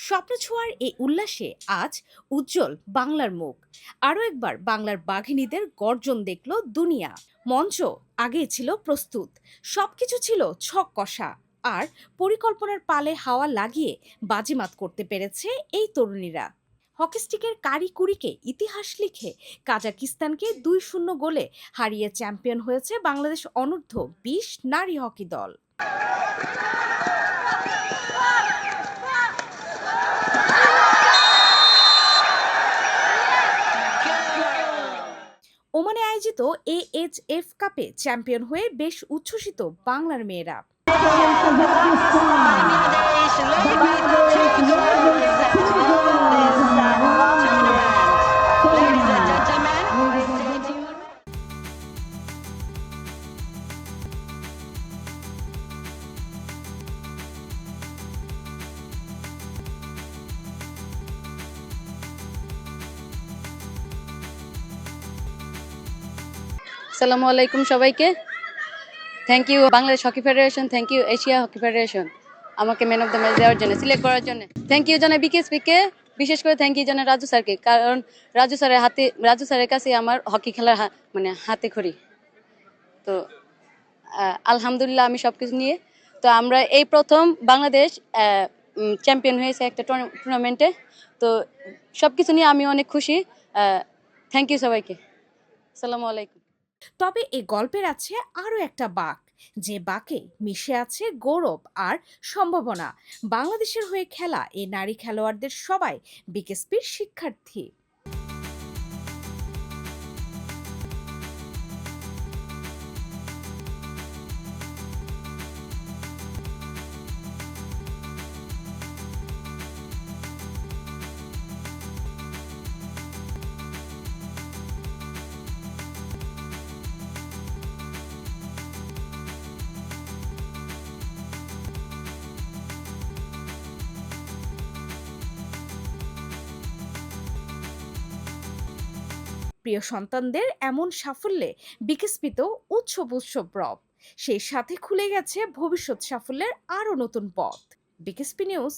স্বপ্ন ছোঁয়ার এই উল্লাসে আজ উজ্জ্বল বাংলার মুখ। আরও একবার বাংলার বাঘিনীদের গর্জন দেখল দুনিয়া। মঞ্চ আগেই ছিল প্রস্তুত, সবকিছু ছিল ছক কষা, আর পরিকল্পনার পালে হাওয়া লাগিয়ে বাজিমাত করতে পেরেছে এই তরুণীরা। হকি স্টিকের কারিকুরিকে ইতিহাস লিখে কাজাকিস্তানকে 2-0 গোলে হারিয়ে চ্যাম্পিয়ন হয়েছে বাংলাদেশ অনূর্ধ্ব-20 নারী হকি দল। ওমানে আয়োজিত AHF কাপে চ্যাম্পিয়ন হয়ে বেশ উচ্ছ্বসিত বাংলার মেয়েরা। আসসালামু আলাইকুম সবাইকে। Thank you Bangladesh hockey federation, thank you Asia hockey federation আমাকে ম্যান অফ দ্য ম্যাচ দেওয়ার জন্য, সিলেক্ট করার জন্য। থ্যাংক ইউ জানাই বিকেএসপিকে, বিশেষ করে থ্যাংক ইউ জানাই রাজু স্যারকে, কারণ রাজু স্যারের কাছে আমার হকি খেলার হাতে খড়ি। তো আলহামদুলিল্লাহ আমি সবকিছু নিয়ে, তো আমরা এই প্রথম বাংলাদেশ চ্যাম্পিয়ন হয়েছে একটা টুর্নামেন্টে। তো সবকিছু নিয়ে আমি অনেক খুশি। থ্যাংক ইউ সবাইকে। আসসালামু আলাইকুম। তবে এই গল্পের আছে আরও একটা বাঁক, যে বাঁকে মিশে আছে গৌরব আর সম্ভাবনা। বাংলাদেশের হয়ে খেলা এই নারী খেলোয়াড়দের সবাই বিকেএসপির শিক্ষার্থী। প্রিয় সন্তানদের এমন সাফল্যে বিকেএসপিতেও উৎসব রব। সেই সাথে খুলে গেছে ভবিষ্যৎ সাফল্যের আরও নতুন পথ। BKSP news.